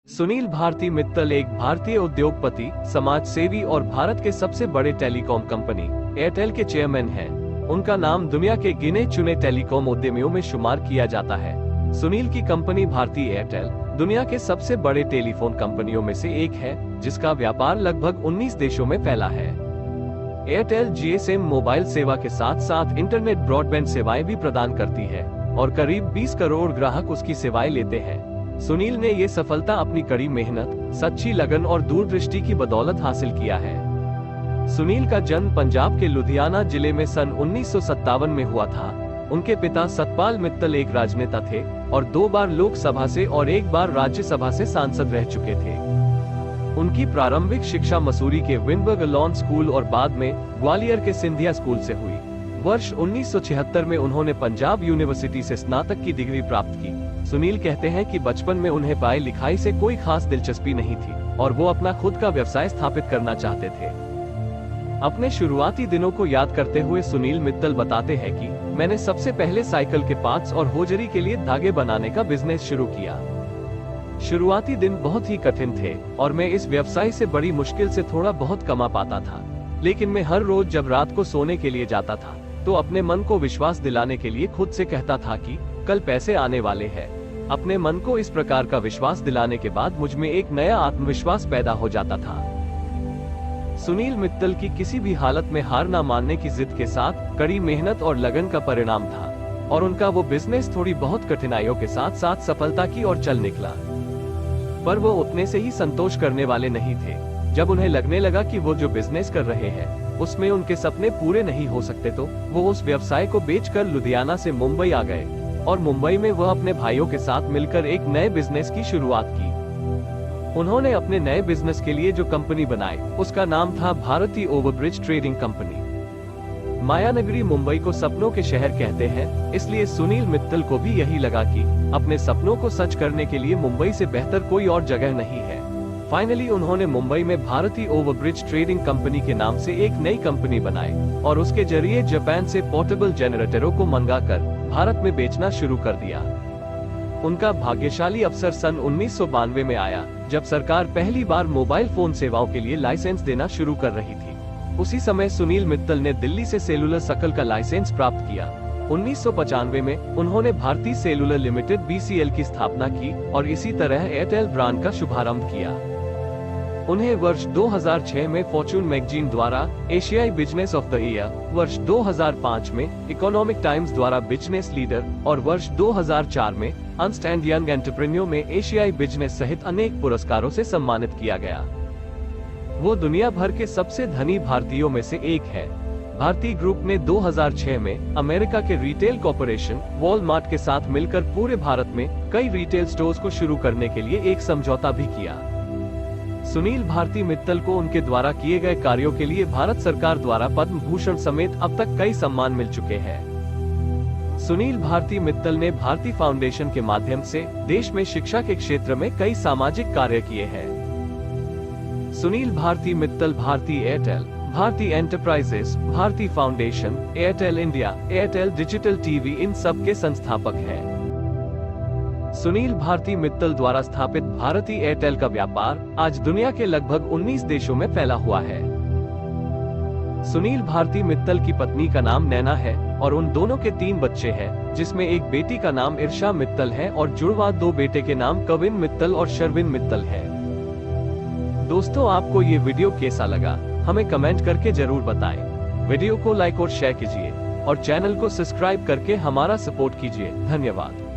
सुनील भारती मित्तल एक भारतीय उद्योगपति, समाज सेवी और भारत के सबसे बड़े टेलीकॉम कंपनी एयरटेल के चेयरमैन हैं। उनका नाम दुनिया के गिने चुने टेलीकॉम उद्यमियों में शुमार किया जाता है। सुनील की कंपनी भारती एयरटेल दुनिया के सबसे बड़े टेलीफोन कंपनियों में से एक है, जिसका व्यापार लगभग 19 देशों में फैला है। एयरटेल जीएसएम मोबाइल सेवा के साथ साथ इंटरनेट ब्रॉडबैंड सेवाएं भी प्रदान करती है और करीब 20 करोड़ ग्राहक उसकी सेवाएं लेते हैं। सुनील ने ये सफलता अपनी कड़ी मेहनत, सच्ची लगन और दूरदृष्टि की बदौलत हासिल किया है। सुनील का जन्म पंजाब के लुधियाना जिले में सन 1957 में हुआ था। उनके पिता सतपाल मित्तल एक राजनेता थे और 2 बार लोकसभा से और 1 बार राज्यसभा से सांसद रह चुके थे। उनकी प्रारंभिक शिक्षा मसूरी के विंडबर्ग लॉन स्कूल और बाद में ग्वालियर के सिंधिया स्कूल से हुई। वर्ष 1976 में उन्होंने पंजाब यूनिवर्सिटी से स्नातक की डिग्री प्राप्त की। सुनील कहते हैं कि बचपन में उन्हें पढ़ाई लिखाई से कोई खास दिलचस्पी नहीं थी और वो अपना खुद का व्यवसाय स्थापित करना चाहते थे। अपने शुरुआती दिनों को याद करते हुए सुनील मित्तल बताते हैं कि मैंने सबसे पहले साइकिल के पार्ट्स और होजरी के लिए धागे बनाने का बिजनेस शुरू किया। शुरुआती दिन बहुत ही कठिन थे और मैं इस व्यवसाय से बड़ी मुश्किल से थोड़ा बहुत कमा पाता था, लेकिन मैं हर रोज जब रात को सोने के लिए जाता था तो अपने मन को विश्वास दिलाने के लिए खुद से कहता था कि कल पैसे आने वाले हैं। अपने मन को इस प्रकार का विश्वास दिलाने के बाद मुझ में एक नया आत्मविश्वास पैदा हो जाता था। सुनील मित्तल की किसी भी हालत में हार न मानने की जिद के साथ कड़ी मेहनत और लगन का परिणाम था और उनका वो बिजनेस थोड़ी बहुत कठिनाइयों के साथ साथ सफलता की ओर चल निकला। पर वो उतने से ही संतोष करने वाले नहीं थे। जब उन्हें लगने लगा कि वो जो बिजनेस कर रहे हैं उसमें उनके सपने पूरे नहीं हो सकते, तो वो उस व्यवसाय को बेचकर लुधियाना से मुंबई आ गए और मुंबई में वह अपने भाइयों के साथ मिलकर एक नए बिजनेस की शुरुआत की। उन्होंने अपने नए बिजनेस के लिए जो कंपनी बनाई उसका नाम था भारती ओवरब्रिज ट्रेडिंग कंपनी। मायानगरी मुंबई को सपनों के शहर कहते हैं, इसलिए सुनील मित्तल को भी यही लगा कि अपने सपनों को सच करने के लिए मुंबई से बेहतर कोई और जगह नहीं है। फाइनली उन्होंने मुंबई में भारती ओवरब्रिज ट्रेडिंग कंपनी के नाम से एक नई कंपनी बनाई और उसके जरिए जापान से पोर्टेबल जनरेटरों को मंगाकर भारत में बेचना शुरू कर दिया। उनका भाग्यशाली अवसर सन 1992 में आया, जब सरकार पहली बार मोबाइल फोन सेवाओं के लिए लाइसेंस देना शुरू कर रही थी। उसी समय सुनील मित्तल ने दिल्ली से सेलुलर सर्कल का लाइसेंस प्राप्त किया। 1995 में उन्होंने भारती सेलुलर लिमिटेड BCL की स्थापना की और इसी तरह एयरटेल ब्रांड का शुभारंभ किया। उन्हें वर्ष 2006 में फॉर्च्यून मैगजीन द्वारा एशियाई बिजनेस ऑफ द ईयर, वर्ष 2005 में इकोनॉमिक टाइम्स द्वारा बिजनेस लीडर और वर्ष 2004 में अर्न्स्ट एंड यंग एंटरप्रेन्योर में एशियाई बिजनेस सहित अनेक पुरस्कारों से सम्मानित किया गया। वो दुनिया भर के सबसे धनी भारतीयों में से एक है। भारती ग्रुप ने 2006 में अमेरिका के रिटेल कॉर्पोरेशन वॉलमार्ट के साथ मिलकर पूरे भारत में कई रिटेल स्टोर्स को शुरू करने के लिए एक समझौता भी किया। सुनील भारती मित्तल को उनके द्वारा किए गए कार्यों के लिए भारत सरकार द्वारा पद्म भूषण समेत अब तक कई सम्मान मिल चुके हैं। सुनील भारती मित्तल ने भारती फाउंडेशन के माध्यम से देश में शिक्षा के क्षेत्र में कई सामाजिक कार्य किए हैं। Sunil Bharti Mittal Bharti Airtel, Bharti enterprises, Bharti foundation, Airtel India, Airtel digital TV इन सब के संस्थापक हैं। सुनील भारती मित्तल द्वारा स्थापित भारती एयरटेल का व्यापार आज दुनिया के लगभग 19 देशों में फैला हुआ है। सुनील भारती मित्तल की पत्नी का नाम नैना है और उन दोनों के 3 बच्चे हैं, जिसमें एक बेटी का नाम इर्षा मित्तल है और जुड़वा 2 बेटे के नाम कविन मित्तल और शर्विन मित्तल है। दोस्तों, आपको ये वीडियो कैसा लगा हमें कमेंट करके जरूर बताएं। वीडियो को लाइक और शेयर कीजिए और चैनल को सब्सक्राइब करके हमारा सपोर्ट कीजिए। धन्यवाद।